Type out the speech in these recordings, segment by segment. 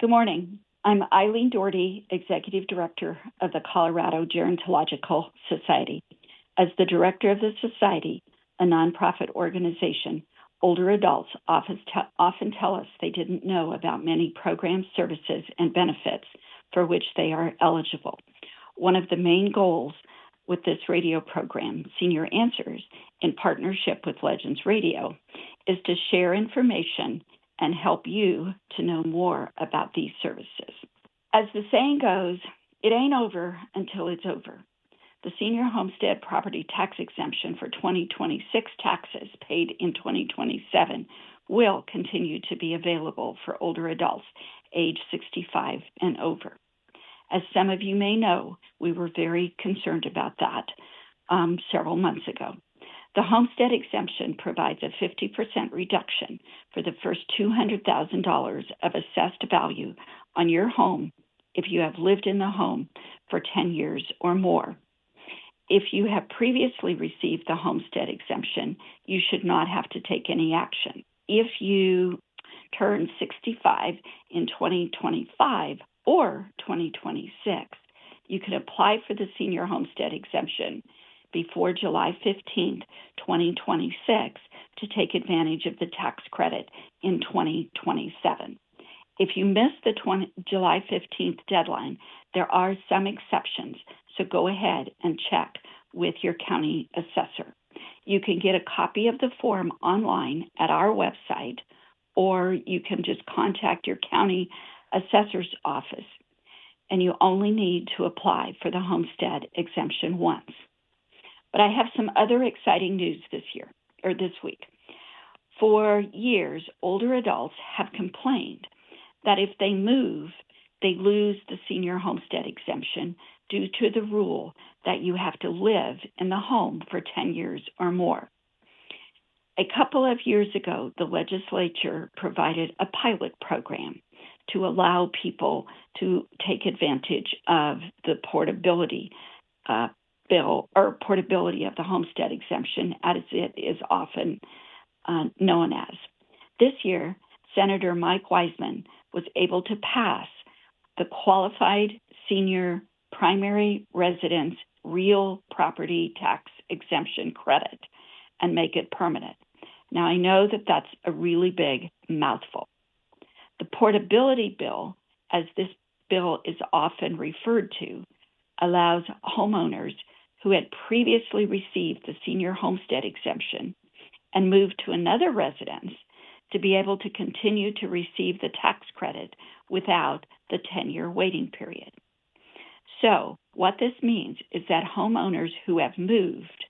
Good morning. I'm Eileen Doherty, Executive Director of the Colorado Gerontological Society. As the director of the society, a nonprofit organization, older adults often tell us they didn't know about many programs, services, and benefits for which they are eligible. One of the main goals with this radio program, Senior Answers, in partnership with Legends Radio, is to share information and help you to know more about these services. As the saying goes, it ain't over until it's over. The Senior Homestead Property Tax Exemption for 2026 taxes paid in 2027 will continue to be available for older adults age 65 and over. As some of you may know, we were very concerned about that several months ago. The homestead exemption provides a 50% reduction for the first $200,000 of assessed value on your home if you have lived in the home for 10 years or more. If you have previously received the homestead exemption, you should not have to take any action. If you turn 65 in 2025 or 2026, you can apply for the senior homestead exemption before July 15th, 2026 to take advantage of the tax credit in 2027. If you miss the July 15th deadline, there are some exceptions, so go ahead and check with your county assessor. You can get a copy of the form online at our website, or you can just contact your county assessor's office, and you only need to apply for the homestead exemption once. But I have some other exciting news this week. For years, older adults have complained that if they move, they lose the senior homestead exemption due to the rule that you have to live in the home for 10 years or more. A couple of years ago, the legislature provided a pilot program to allow people to take advantage of the portability bill, or portability of the homestead exemption, as it is often known as. This year, Senator Mike Weismann was able to pass the Qualified Senior Primary Residence Real Property Tax Exemption Credit and make it permanent. Now, I know that that's a really big mouthful. The portability bill, as this bill is often referred to, allows homeowners who had previously received the senior homestead exemption and moved to another residence to be able to continue to receive the tax credit without the 10-year waiting period. So what this means is that homeowners who have moved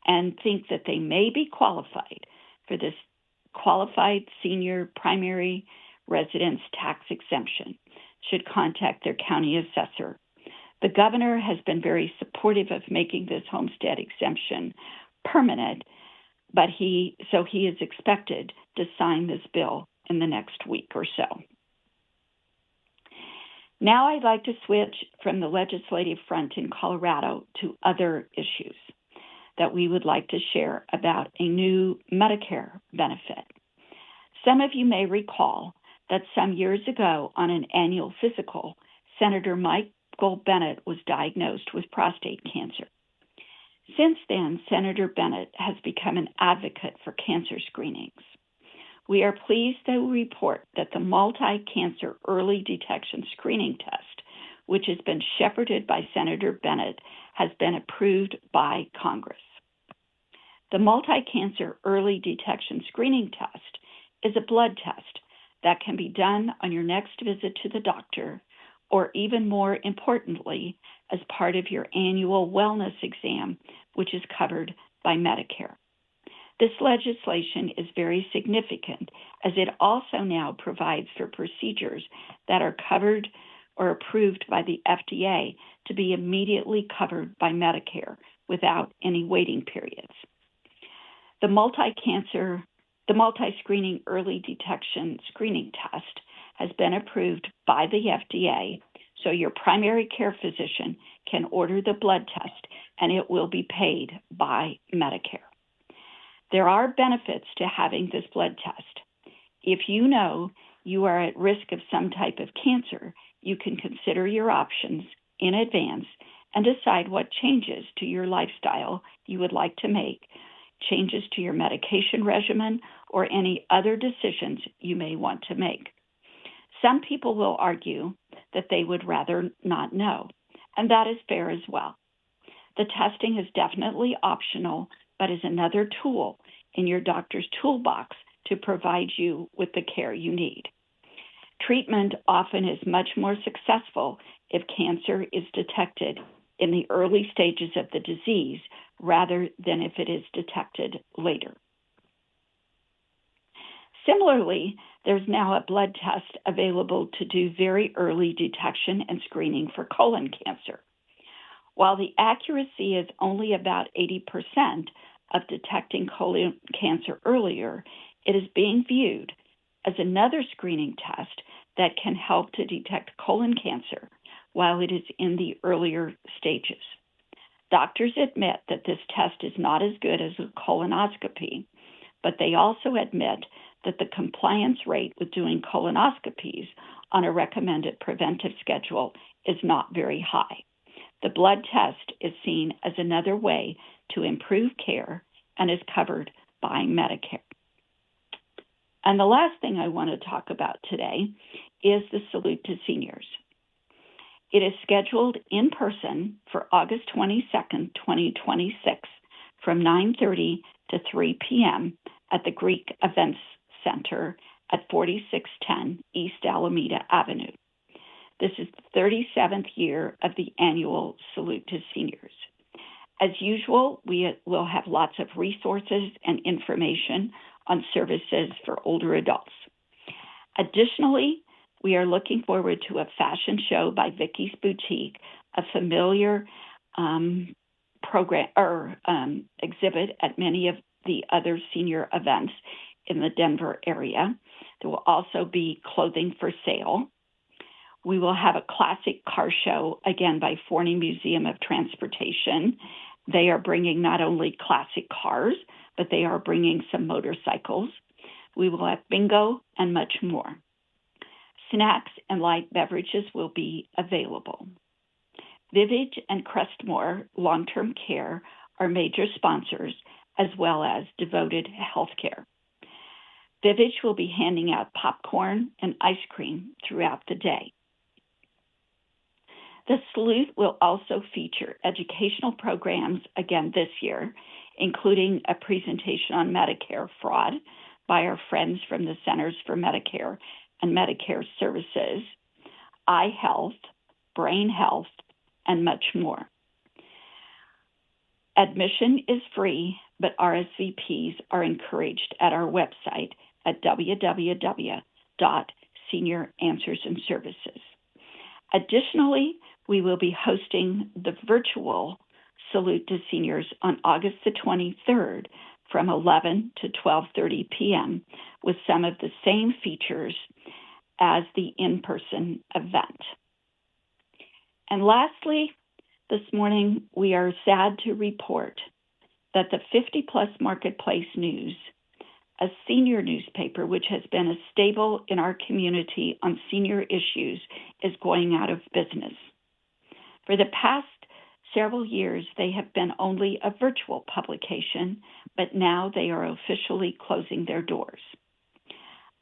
and think that they may be qualified for this qualified senior primary residence tax exemption should contact their county assessor. The governor has been very supportive of making this homestead exemption permanent, but he is expected to sign this bill in the next week or so. Now I'd like to switch from the legislative front in Colorado to other issues that we would like to share about a new Medicare benefit. Some of you may recall that some years ago on an annual physical, Senator Michael Bennet was diagnosed with prostate cancer. Since then, Senator Bennet has become an advocate for cancer screenings. We are pleased to report that the multi-cancer early detection screening test, which has been shepherded by Senator Bennet, has been approved by Congress. The multi-cancer early detection screening test is a blood test that can be done on your next visit to the doctor, or even more importantly, as part of your annual wellness exam, which is covered by Medicare. This legislation is very significant as it also now provides for procedures that are covered or approved by the FDA to be immediately covered by Medicare without any waiting periods. The multi-screening early detection screening test has been approved by the FDA, so your primary care physician can order the blood test and it will be paid by Medicare. There are benefits to having this blood test. If you know you are at risk of some type of cancer, you can consider your options in advance and decide what changes to your lifestyle you would like to make, changes to your medication regimen, or any other decisions you may want to make. Some people will argue that they would rather not know, and that is fair as well. The testing is definitely optional, but is another tool in your doctor's toolbox to provide you with the care you need. Treatment often is much more successful if cancer is detected in the early stages of the disease rather than if it is detected later. Similarly, there's now a blood test available to do very early detection and screening for colon cancer. While the accuracy is only about 80% of detecting colon cancer earlier, it is being viewed as another screening test that can help to detect colon cancer while it is in the earlier stages. Doctors admit that this test is not as good as a colonoscopy, but they also admit that the compliance rate with doing colonoscopies on a recommended preventive schedule is not very high. The blood test is seen as another way to improve care and is covered by Medicare. And the last thing I want to talk about today is the Salute to Seniors. It is scheduled in person for August 22nd, 2026 from 9:30 to 3 p.m. at the Greek Events Center at 4610 East Alameda Avenue. This is the 37th year of the annual Salute to Seniors. As usual, we will have lots of resources and information on services for older adults. Additionally, we are looking forward to a fashion show by Vicky's Boutique, a familiar exhibit at many of the other senior events in the Denver area. There will also be clothing for sale. We will have a classic car show, again, by Forney Museum of Transportation. They are bringing not only classic cars, but they are bringing some motorcycles. We will have bingo and much more. Snacks and light beverages will be available. Vivage and Crestmore Long-Term Care are major sponsors, as well as Devoted Healthcare. Vivage will be handing out popcorn and ice cream throughout the day. The Salute will also feature educational programs again this year, including a presentation on Medicare fraud by our friends from the Centers for Medicare and Medicare Services, eye health, brain health, and much more. Admission is free, but RSVPs are encouraged at our website at www.senioranswersandservices. Additionally, we will be hosting the virtual Salute to Seniors on August the 23rd from 11 to 12:30 p.m. with some of the same features as the in-person event. And lastly, this morning, we are sad to report that the 50-plus Marketplace News, a senior newspaper which has been a staple in our community on senior issues, is going out of business. For the past several years, they have been only a virtual publication, but now they are officially closing their doors.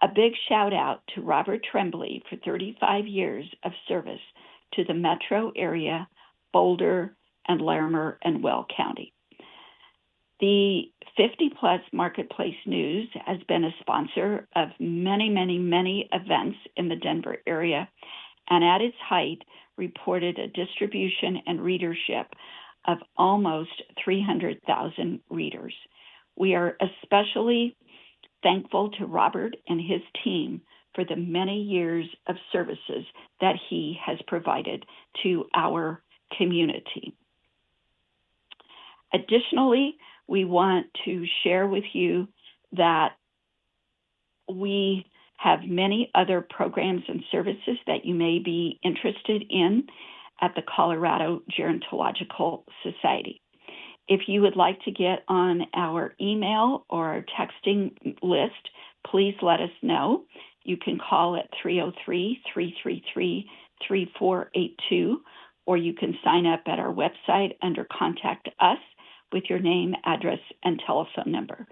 A big shout out to Robert Tremblay for 35 years of service to the metro area, Boulder, and Larimer and Weld County. The 50-plus Marketplace News has been a sponsor of many, many, many events in the Denver area, and at its height, reported a distribution and readership of almost 300,000 readers. We are especially thankful to Robert and his team for the many years of services that he has provided to our community. Additionally, we want to share with you that we have many other programs and services that you may be interested in at the Colorado Gerontological Society. If you would like to get on our email or our texting list, please let us know, you can call at 303-333-3482, or you can sign up at our website under Contact Us with your name, address, and telephone number.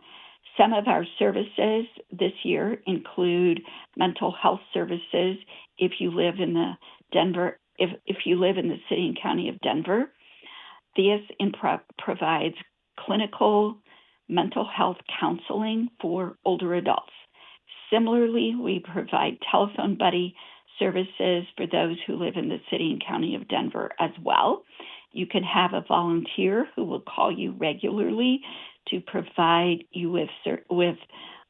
Some of our services this year include mental health services if you live in the city and county of Denver. This provides clinical mental health counseling for older adults. Similarly, we provide telephone buddy services for those who live in the city and county of Denver as well. You can have a volunteer who will call you regularly to provide you with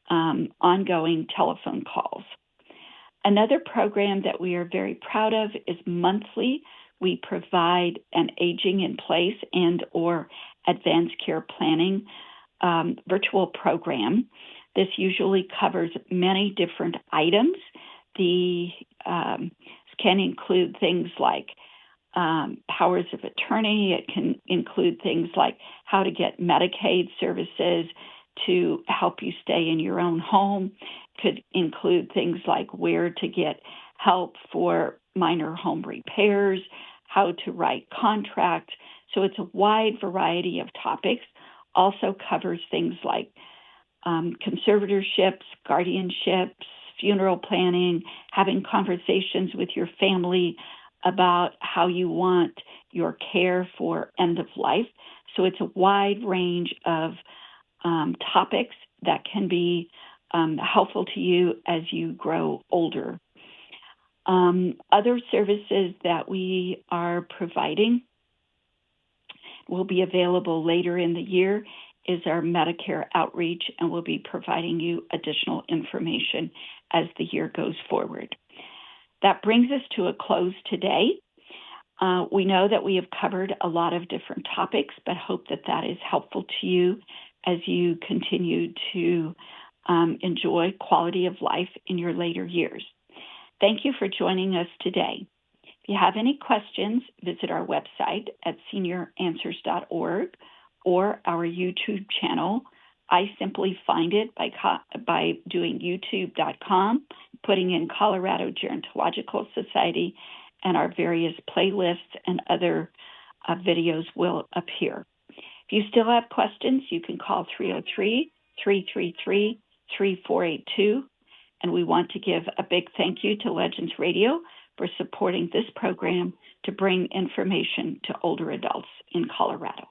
ongoing telephone calls. Another program that we are very proud of is monthly. We provide an aging in place and or advanced care planning virtual program. This usually covers many different items. The can include things like powers of attorney. It can include things like how to get Medicaid services to help you stay in your own home. Could include things like where to get help for minor home repairs, how to write contracts. So it's a wide variety of topics. Also covers things like conservatorships, guardianships, funeral planning, having conversations with your family about how you want your care for end of life. So it's a wide range of topics that can be helpful to you as you grow older. Other services that we are providing will be available later in the year is our Medicare outreach, and we'll be providing you additional information as the year goes forward. That brings us to a close today. We know that we have covered a lot of different topics, but hope that that is helpful to you as you continue to enjoy quality of life in your later years. Thank you for joining us today. If you have any questions, visit our website at senioranswers.org or our YouTube channel. I simply find it by doing youtube.com, putting in Colorado Gerontological Society, and our various playlists and other videos will appear. If you still have questions, you can call 303-333-3482. And we want to give a big thank you to Legends Radio for supporting this program to bring information to older adults in Colorado.